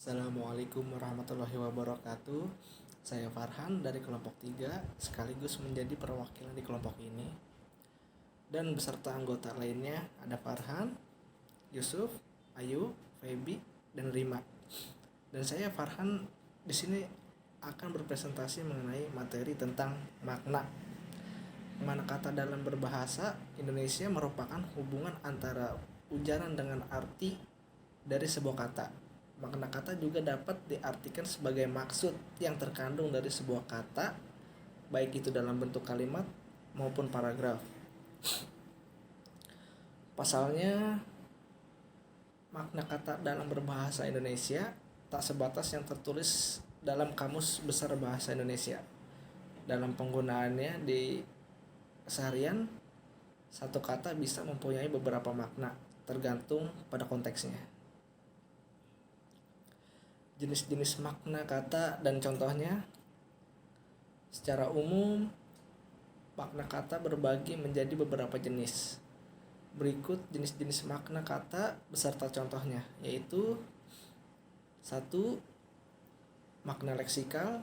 Assalamualaikum warahmatullahi wabarakatuh. Saya Farhan dari kelompok 3 sekaligus menjadi perwakilan di kelompok ini. Dan beserta anggota lainnya ada Farhan, Yusuf, Ayu, Febi, dan Rima. Dan saya Farhan di sini akan berpresentasi mengenai materi tentang makna. Mana kata dalam berbahasa Indonesia merupakan hubungan antara ujaran dengan arti dari sebuah kata. Makna kata juga dapat diartikan sebagai maksud yang terkandung dari sebuah kata, baik itu dalam bentuk kalimat maupun paragraf. Pasalnya, makna kata dalam berbahasa Indonesia tak sebatas yang tertulis dalam Kamus Besar Bahasa Indonesia. Dalam penggunaannya di keseharian, satu kata bisa mempunyai beberapa makna, tergantung pada konteksnya. Jenis-jenis makna kata dan contohnya. Secara umum, makna kata berbagi menjadi beberapa jenis. Berikut jenis-jenis makna kata beserta contohnya, yaitu 1. Makna leksikal.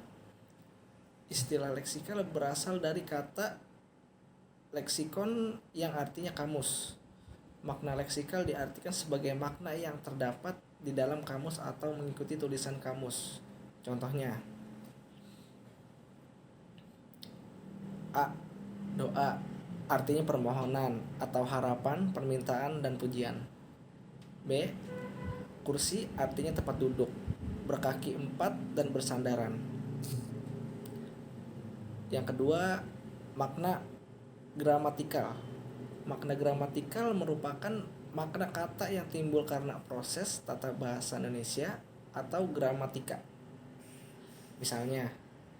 Istilah leksikal berasal dari kata leksikon yang artinya kamus. Makna leksikal diartikan sebagai makna yang terdapat di dalam kamus atau mengikuti tulisan kamus. Contohnya: A. Doa, artinya permohonan atau harapan, permintaan, dan pujian. B. Kursi, artinya tempat duduk, berkaki 4 dan bersandaran. Yang kedua, makna gramatikal. Makna gramatikal merupakan makna kata yang timbul karena proses tata bahasa Indonesia atau gramatika. Misalnya,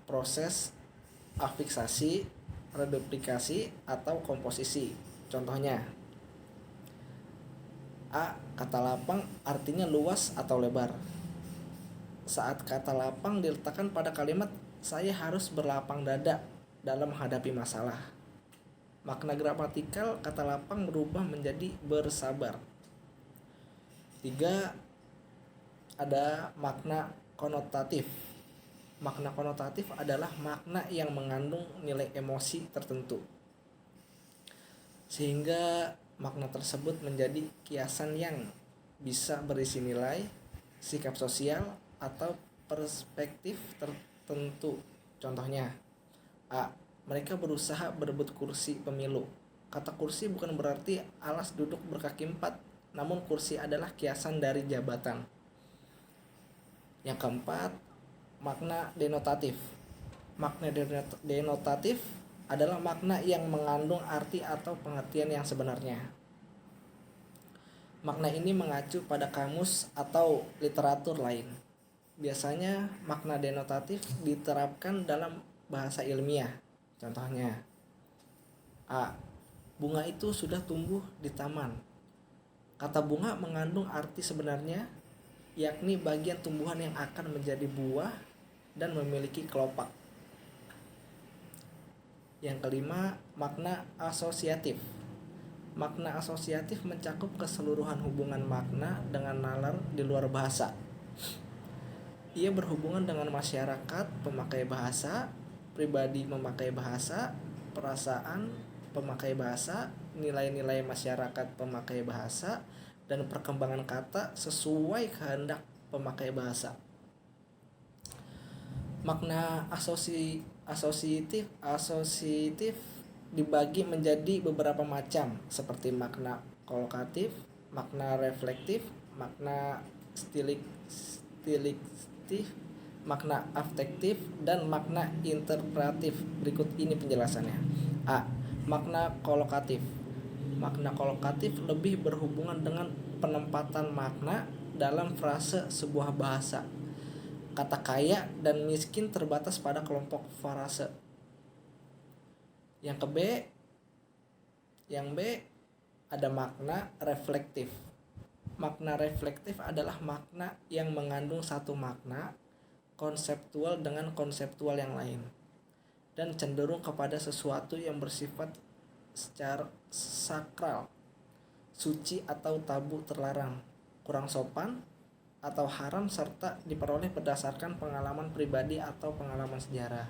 proses afiksasi, reduplikasi, atau komposisi. Contohnya: A. Kata lapang artinya luas atau lebar. Saat kata lapang diletakkan pada kalimat "saya harus berlapang dada dalam menghadapi masalah", makna gramatikal kata lapang berubah menjadi bersabar. 3. Ada makna konotatif. Makna konotatif adalah makna yang mengandung nilai emosi tertentu, sehingga makna tersebut menjadi kiasan yang bisa berisi nilai, sikap sosial, atau perspektif tertentu. Contohnya: A. Mereka berusaha berebut kursi pemilu. Kata kursi bukan berarti alas duduk berkaki 4, namun kursi adalah kiasan dari jabatan. Yang keempat, makna denotatif. Makna denotatif adalah makna yang mengandung arti atau pengertian yang sebenarnya. Makna ini mengacu pada kamus atau literatur lain. Biasanya makna denotatif diterapkan dalam bahasa ilmiah. Contohnya: A. Bunga itu sudah tumbuh di taman. Kata bunga mengandung arti sebenarnya, yakni bagian tumbuhan yang akan menjadi buah dan memiliki kelopak. Yang kelima, makna asosiatif. Makna asosiatif mencakup keseluruhan hubungan makna dengan nalar di luar bahasa. Ia berhubungan dengan masyarakat pemakai bahasa, pribadi memakai bahasa, perasaan pemakai bahasa, nilai-nilai masyarakat pemakai bahasa, dan perkembangan kata sesuai kehendak pemakai bahasa. Makna asosiatif dibagi menjadi beberapa macam, seperti makna kolokatif, makna reflektif, makna stilistik, makna afektif, dan makna interpretif. Berikut ini penjelasannya. A. Makna kolokatif. Makna kolokatif lebih berhubungan dengan penempatan makna dalam frase sebuah bahasa. Kata kaya dan miskin terbatas pada kelompok frase. Yang B ada makna reflektif. Makna reflektif adalah makna yang mengandung satu makna konseptual dengan konseptual yang lain, dan cenderung kepada sesuatu yang bersifat secara sakral, suci atau tabu, terlarang, kurang sopan, atau haram serta diperoleh berdasarkan pengalaman pribadi atau pengalaman sejarah.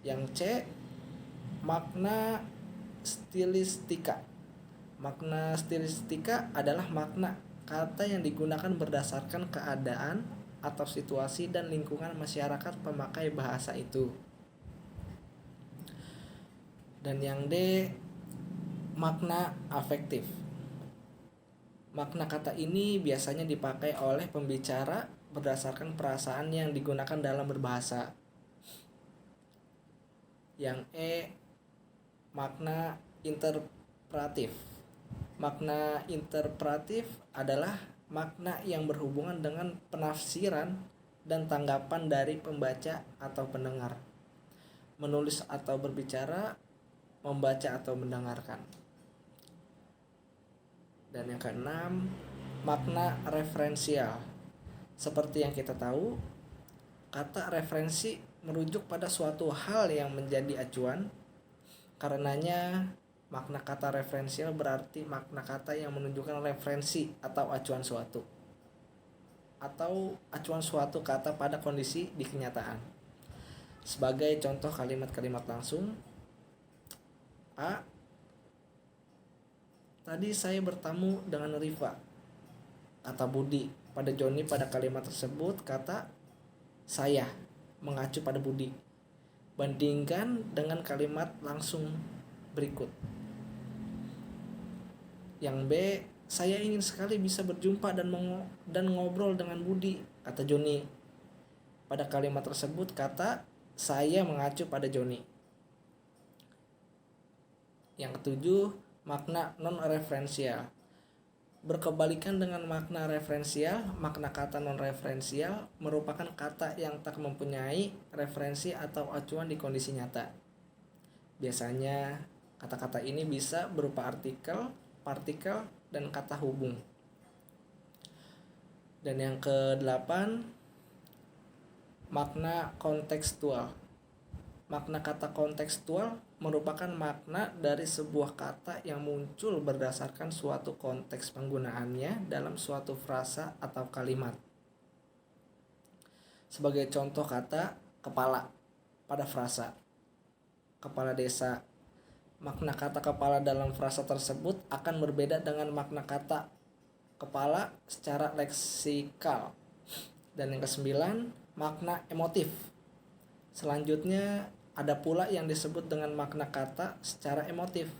Yang C, makna stilistika. Makna stilistika adalah makna kata yang digunakan berdasarkan keadaan atau situasi dan lingkungan masyarakat pemakai bahasa itu. Dan yang D, makna afektif. Makna kata ini biasanya dipakai oleh pembicara berdasarkan perasaan yang digunakan dalam berbahasa. Yang E, makna interpretif. Makna interpretif adalah makna yang berhubungan dengan penafsiran dan tanggapan dari pembaca atau pendengar, menulis atau berbicara, membaca atau mendengarkan. Dan yang keenam, makna referensial. Seperti yang kita tahu, kata referensi merujuk pada suatu hal yang menjadi acuan. Karenanya, makna kata referensial berarti makna kata yang menunjukkan referensi atau acuan suatu kata pada kondisi di kenyataan. Sebagai contoh kalimat-kalimat langsung, A, tadi saya bertamu dengan Rifa, kata Budi. Pada Joni pada kalimat tersebut kata saya mengacu pada Budi. Bandingkan dengan kalimat langsung berikut. Yang B, saya ingin sekali bisa berjumpa dan ngobrol dengan Budi, kata Joni. Pada kalimat tersebut kata saya mengacu pada Joni. Yang ketujuh, makna non-referensial. Berkebalikan dengan makna referensial, makna kata non-referensial merupakan kata yang tak mempunyai referensi atau acuan di kondisi nyata. Biasanya, kata-kata ini bisa berupa artikel, partikel, dan kata hubung. Dan yang ke-8, makna kontekstual. Makna kata kontekstual merupakan makna dari sebuah kata yang muncul berdasarkan suatu konteks penggunaannya dalam suatu frasa atau kalimat. Sebagai contoh kata kepala pada frasa kepala desa. Makna kata kepala dalam frasa tersebut akan berbeda dengan makna kata kepala secara leksikal. Dan yang ke-9, makna emotif. Selanjutnya ada pula yang disebut dengan makna kata secara emotif.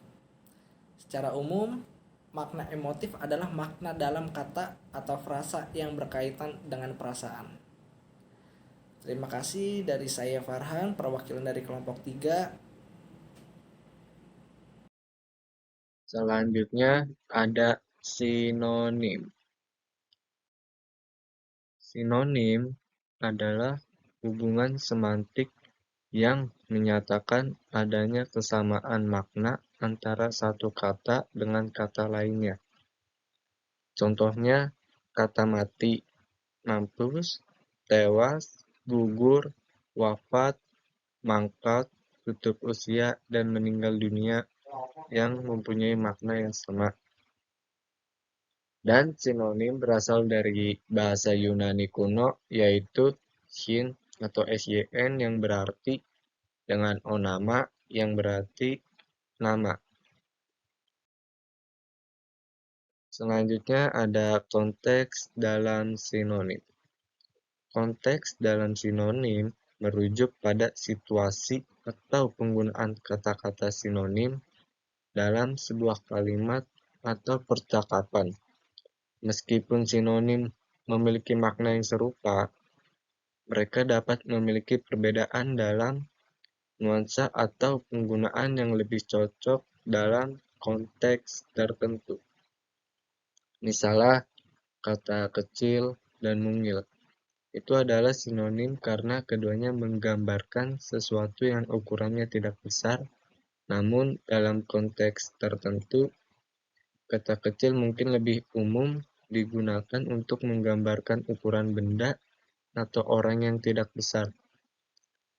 Secara umum, makna emotif adalah makna dalam kata atau frasa yang berkaitan dengan perasaan. Terima kasih dari saya Farhan, perwakilan dari kelompok 3. Selanjutnya ada sinonim. Sinonim adalah hubungan semantik yang menyatakan adanya kesamaan makna antara satu kata dengan kata lainnya. Contohnya, kata mati, mampus, tewas, gugur, wafat, mangkat, tutup usia, dan meninggal dunia yang mempunyai makna yang sama. Dan sinonim berasal dari bahasa Yunani kuno, yaitu syn atau syn yang berarti dengan onama yang berarti nama. Selanjutnya ada konteks dalam sinonim. Konteks dalam sinonim merujuk pada situasi atau penggunaan kata-kata sinonim dalam sebuah kalimat atau percakapan. Meskipun sinonim memiliki makna yang serupa, mereka dapat memiliki perbedaan dalam nuansa atau penggunaan yang lebih cocok dalam konteks tertentu. Misalnya, kata kecil dan mungil. Itu adalah sinonim karena keduanya menggambarkan sesuatu yang ukurannya tidak besar, namun dalam konteks tertentu, kata kecil mungkin lebih umum digunakan untuk menggambarkan ukuran benda atau orang yang tidak besar.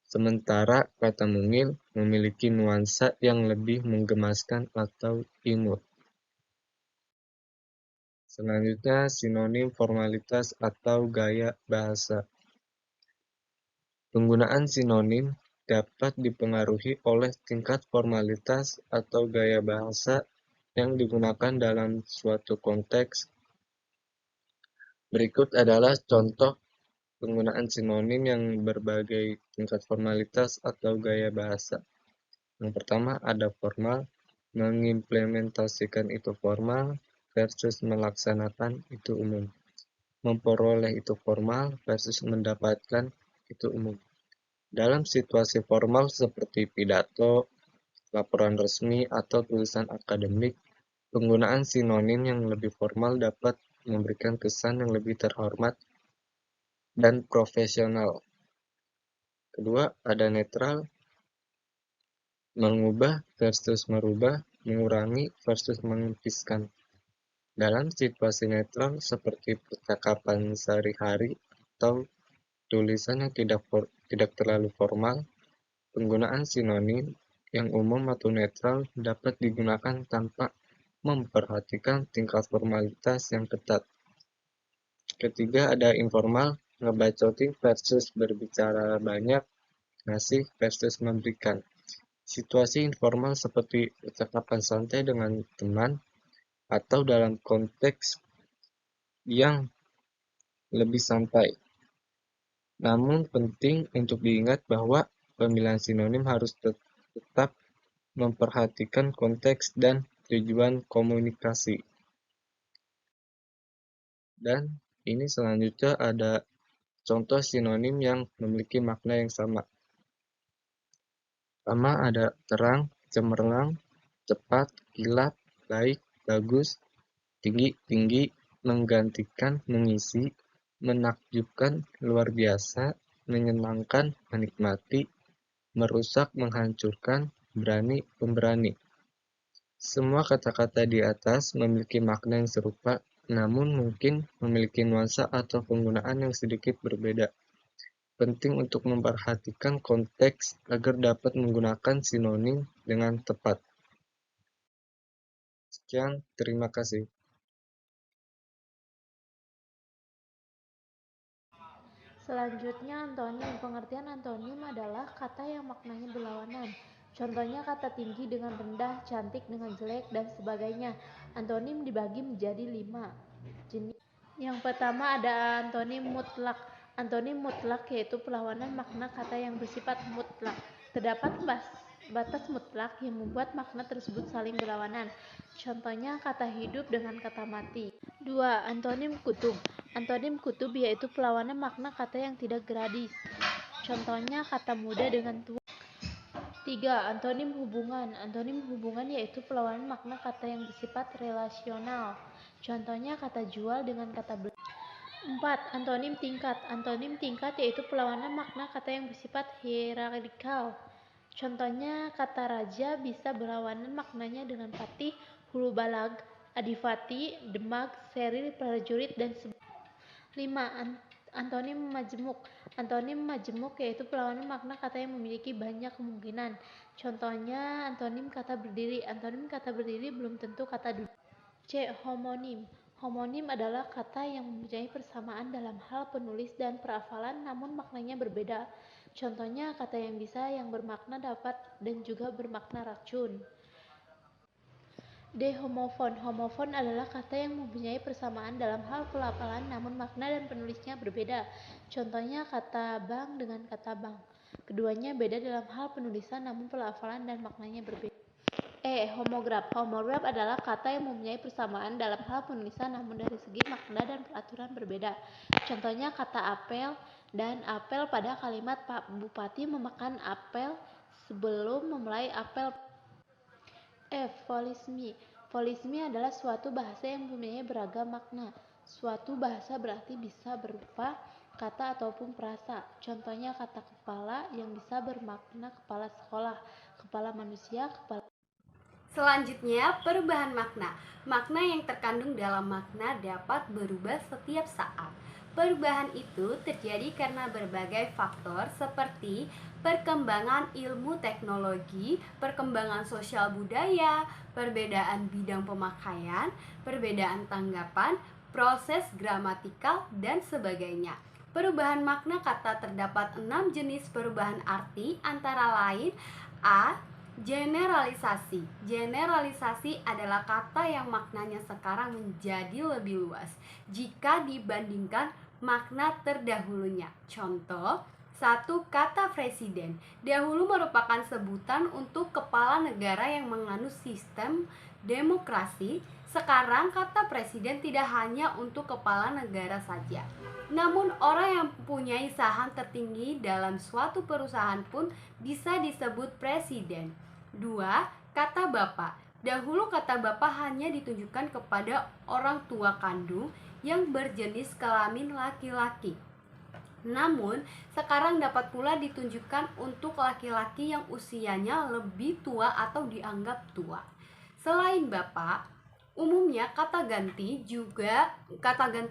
Sementara kata mungil memiliki nuansa yang lebih menggemaskan atau imut. Selanjutnya, sinonim formalitas atau gaya bahasa. Penggunaan sinonim dapat dipengaruhi oleh tingkat formalitas atau gaya bahasa yang digunakan dalam suatu konteks. Berikut adalah contoh penggunaan sinonim yang berbagai tingkat formalitas atau gaya bahasa. Yang pertama ada formal, mengimplementasikan itu formal versus melaksanakan itu umum. Memperoleh itu formal versus mendapatkan itu umum. Dalam situasi formal seperti pidato, laporan resmi, atau tulisan akademik, penggunaan sinonim yang lebih formal dapat memberikan kesan yang lebih terhormat dan profesional. Kedua, ada netral, mengubah versus merubah, mengurangi versus mengepiskan. Dalam situasi netral seperti percakapan sehari-hari atau tulisan yang tidak terlalu formal, penggunaan sinonim yang umum atau netral dapat digunakan tanpa memperhatikan tingkat formalitas yang ketat. Ketiga ada informal, ngebacotin versus berbicara banyak, ngasih versus memberikan. Situasi informal seperti percakapan santai dengan teman atau dalam konteks yang lebih santai. Namun penting untuk diingat bahwa pemilihan sinonim harus tetap memperhatikan konteks dan tujuan komunikasi. Dan ini selanjutnya ada contoh sinonim yang memiliki makna yang sama. Pertama ada terang, cemerlang, cepat, kilat, baik, bagus, tinggi, tinggi, menggantikan, mengisi, menakjubkan, luar biasa, menyenangkan, menikmati, merusak, menghancurkan, berani, pemberani. Semua kata-kata di atas memiliki makna yang serupa, namun mungkin memiliki nuansa atau penggunaan yang sedikit berbeda. Penting untuk memperhatikan konteks agar dapat menggunakan sinonim dengan tepat. Sekian, terima kasih. Selanjutnya antonim. Pengertian antonim adalah kata yang maknanya berlawanan. Contohnya kata tinggi dengan rendah, cantik dengan jelek, dan sebagainya. Antonim dibagi menjadi 5 jenis. Yang pertama ada antonim mutlak. Antonim mutlak yaitu perlawanan makna kata yang bersifat mutlak. Terdapat batas mutlak yang membuat makna tersebut saling berlawanan. Contohnya kata hidup dengan kata mati. 2. Antonim kutub. Antonim kutub yaitu perlawanan makna kata yang tidak gradis. Contohnya kata muda dengan tua. 3. Antonim hubungan. Antonim hubungan yaitu perlawanan makna kata yang bersifat relasional. Contohnya kata jual dengan kata beli. 4. Antonim tingkat. Antonim tingkat yaitu perlawanan makna kata yang bersifat hierarkikal. Contohnya kata raja bisa berlawanan maknanya dengan patih, hulu balag, adipati, demag, seril, prajurit, dan sebagainya. 5. Antonim majemuk. Antonim majemuk yaitu perlawanan makna kata yang memiliki banyak kemungkinan. Contohnya antonim kata berdiri. Antonim kata berdiri belum tentu kata duduk. C. Homonim. Homonim adalah kata yang mempunyai persamaan dalam hal penulis dan perafalan namun maknanya berbeda. Contohnya kata yang bisa yang bermakna dapat dan juga bermakna racun. D. Homofon. Homofon adalah kata yang mempunyai persamaan dalam hal pelafalan namun makna dan penulisnya berbeda. Contohnya kata bank dengan kata bank. Keduanya beda dalam hal penulisan namun pelafalan dan maknanya berbeda. Homograf. Homograf adalah kata yang mempunyai persamaan dalam hal penulisan namun dari segi makna dan peraturan berbeda. Contohnya kata apel dan apel pada kalimat Pak Bupati memakan apel sebelum memulai apel. Folismi. Folismi adalah suatu bahasa yang mempunyai beragam makna. Suatu bahasa berarti bisa berupa kata ataupun frasa. Contohnya kata kepala yang bisa bermakna kepala sekolah, kepala manusia, kepala. Selanjutnya, perubahan makna. Makna yang terkandung dalam makna dapat berubah setiap saat. Perubahan itu terjadi karena berbagai faktor seperti perkembangan ilmu teknologi, perkembangan sosial budaya, perbedaan bidang pemakaian, perbedaan tanggapan, proses gramatikal, dan sebagainya. Perubahan makna kata terdapat 6 jenis perubahan arti, antara lain A. Generalisasi. Generalisasi adalah kata yang maknanya sekarang menjadi lebih luas jika dibandingkan makna terdahulunya. Contoh, satu, kata presiden. Dahulu merupakan sebutan untuk kepala negara yang menganut sistem demokrasi. Sekarang kata presiden tidak hanya untuk kepala negara saja, namun orang yang mempunyai saham tertinggi dalam suatu perusahaan pun bisa disebut presiden. 2. Kata bapak. Dahulu kata bapak hanya ditunjukkan kepada orang tua kandung yang berjenis kelamin laki-laki. Namun, sekarang dapat pula ditunjukkan untuk laki-laki yang usianya lebih tua atau dianggap tua. Selain bapak, umumnya kata ganti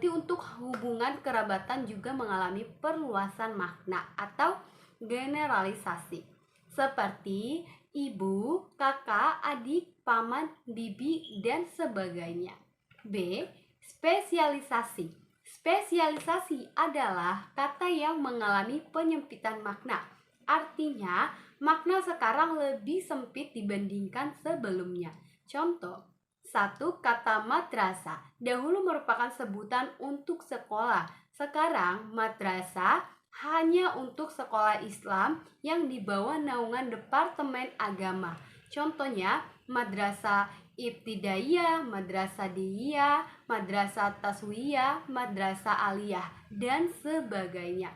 untuk hubungan kerabatan juga mengalami perluasan makna atau generalisasi, seperti ibu, kakak, adik, paman, bibi, dan sebagainya. B. Spesialisasi. Spesialisasi adalah kata yang mengalami penyempitan makna. Artinya, makna sekarang lebih sempit dibandingkan sebelumnya. Contoh, satu, kata madrasah. Dahulu merupakan sebutan untuk sekolah. Sekarang, madrasah hanya untuk sekolah Islam yang di bawah naungan Departemen Agama. Contohnya, madrasah ibtidaiyah, madrasah diniyah, madrasah taswiyah, madrasah aliyah, dan sebagainya.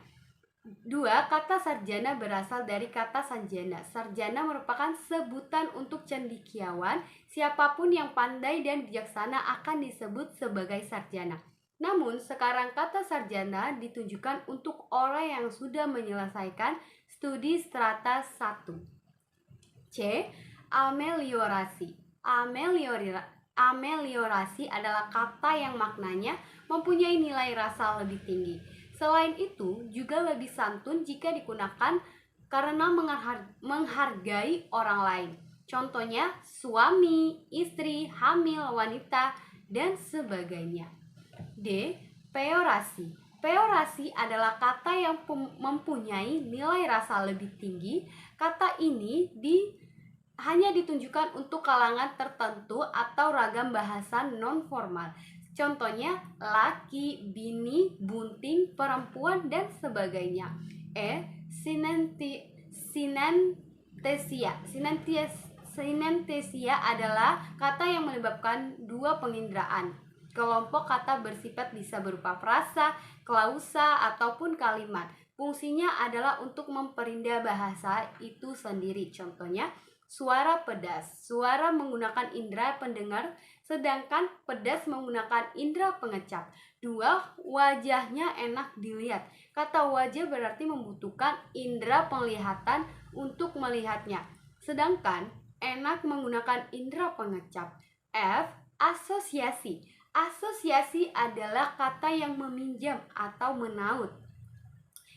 2. Kata sarjana berasal dari kata sarjana. Sarjana merupakan sebutan untuk cendekiawan. Siapapun yang pandai dan bijaksana akan disebut sebagai sarjana. Namun, sekarang kata sarjana ditujukan untuk orang yang sudah menyelesaikan studi strata 1. C. Ameliorasi. Ameliorasi adalah kata yang maknanya mempunyai nilai rasa lebih tinggi. Selain itu, juga lebih santun jika digunakan karena menghargai orang lain. Contohnya, suami, istri, hamil, wanita, dan sebagainya. D. Peorasi. Peorasi adalah kata yang mempunyai nilai rasa lebih tinggi. Kata ini hanya ditunjukkan untuk kalangan tertentu atau ragam bahasa non-formal. Contohnya, laki, bini, bunting, perempuan, dan sebagainya. E. Sinentesia adalah kata yang melibatkan dua penginderaan. Kelompok kata bersifat bisa berupa frasa, klausa, ataupun kalimat. Fungsinya adalah untuk memperindah bahasa itu sendiri. Contohnya, suara pedas. Suara menggunakan indera pendengar, sedangkan pedas menggunakan indera pengecap. 2. Wajahnya enak dilihat. Kata wajah berarti membutuhkan indera penglihatan untuk melihatnya, sedangkan enak menggunakan indera pengecap. F. Asosiasi. Asosiasi adalah kata yang meminjam atau menaut.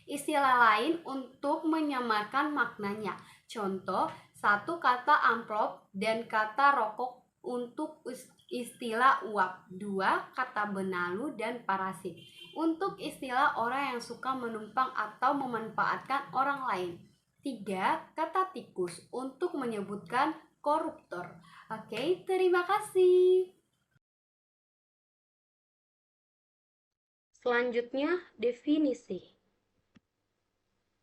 Istilah lain untuk menyamarkan maknanya. Contoh, satu kata amplop dan kata rokok untuk istilah uap. 2. Kata benalu dan parasit untuk istilah orang yang suka menumpang atau memanfaatkan orang lain. 3. Kata tikus untuk menyebutkan koruptor. Oke, terima kasih. Selanjutnya, definisi.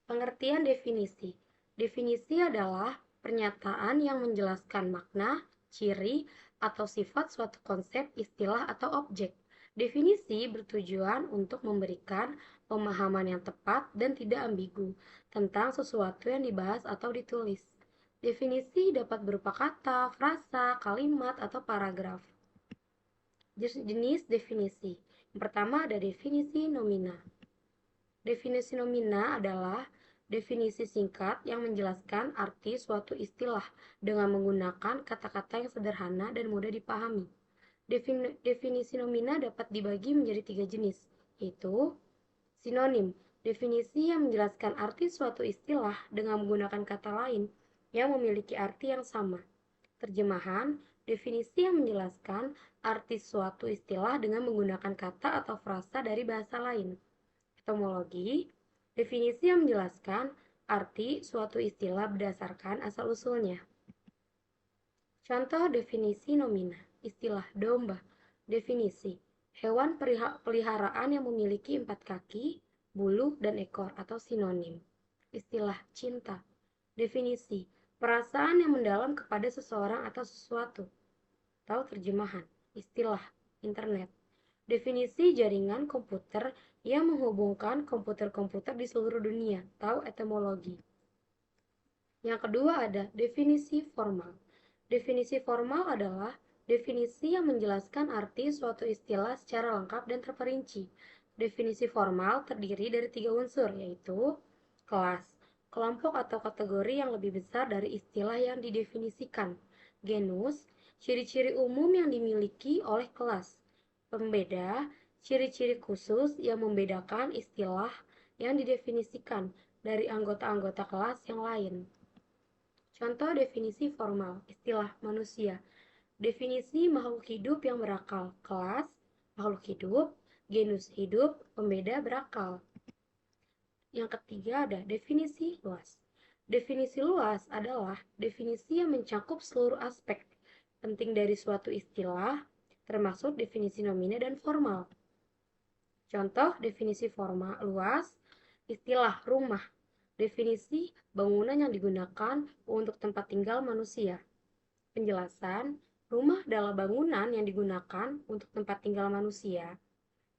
Pengertian definisi. Definisi adalah pernyataan yang menjelaskan makna, ciri, atau sifat suatu konsep, istilah, atau objek. Definisi bertujuan untuk memberikan pemahaman yang tepat dan tidak ambigu tentang sesuatu yang dibahas atau ditulis. Definisi dapat berupa kata, frasa, kalimat, atau paragraf. Jenis definisi. Yang pertama ada definisi nomina. Definisi nomina adalah definisi singkat yang menjelaskan arti suatu istilah dengan menggunakan kata-kata yang sederhana dan mudah dipahami. Definisi nomina dapat dibagi menjadi 3 jenis, yaitu Sinonim, definisi yang menjelaskan arti suatu istilah dengan menggunakan kata lain yang memiliki arti yang sama. Terjemahan, definisi yang menjelaskan arti suatu istilah dengan menggunakan kata atau frasa dari bahasa lain. Etimologi, definisi yang menjelaskan arti suatu istilah berdasarkan asal-usulnya. Contoh definisi nomina, istilah domba. Definisi, hewan peliharaan yang memiliki 4 kaki, bulu, dan ekor atau sinonim. Istilah cinta. Definisi, perasaan yang mendalam kepada seseorang atau sesuatu. Tahu terjemahan, istilah internet. Definisi jaringan komputer yang menghubungkan komputer-komputer di seluruh dunia. Tahu etimologi. Yang kedua ada definisi formal. Definisi formal adalah definisi yang menjelaskan arti suatu istilah secara lengkap dan terperinci. Definisi formal terdiri dari 3 unsur, yaitu kelas, kelompok atau kategori yang lebih besar dari istilah yang didefinisikan, genus, ciri-ciri umum yang dimiliki oleh kelas, pembeda, ciri-ciri khusus yang membedakan istilah yang didefinisikan dari anggota-anggota kelas yang lain. Contoh definisi formal, istilah manusia. Definisi makhluk hidup yang berakal, kelas, makhluk hidup, genus hidup, pembeda berakal. Yang ketiga ada definisi luas. Definisi luas adalah definisi yang mencakup seluruh aspek penting dari suatu istilah, termasuk definisi nomina dan formal. Contoh definisi formal luas, istilah rumah. Definisi bangunan yang digunakan untuk tempat tinggal manusia. Penjelasan, rumah adalah bangunan yang digunakan untuk tempat tinggal manusia.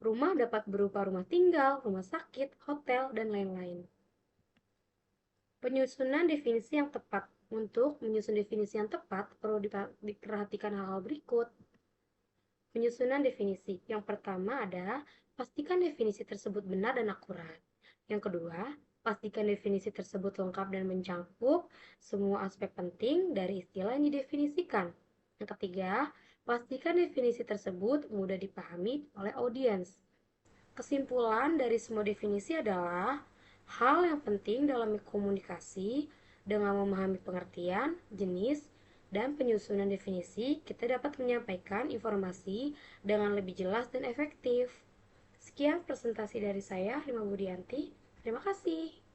Rumah dapat berupa rumah tinggal, rumah sakit, hotel, dan lain-lain. Penyusunan definisi yang tepat. Untuk menyusun definisi yang tepat, perlu diperhatikan hal-hal berikut. Penyusunan definisi. Yang pertama ada, pastikan definisi tersebut benar dan akurat. Yang kedua, pastikan definisi tersebut lengkap dan mencakup semua aspek penting dari istilah yang didefinisikan. Yang ketiga, pastikan definisi tersebut mudah dipahami oleh audiens. Kesimpulan dari semua definisi adalah hal yang penting dalam komunikasi dengan memahami pengertian, jenis, dan penyusunan definisi, kita dapat menyampaikan informasi dengan lebih jelas dan efektif. Sekian presentasi dari saya, Rima Budianti. Terima kasih.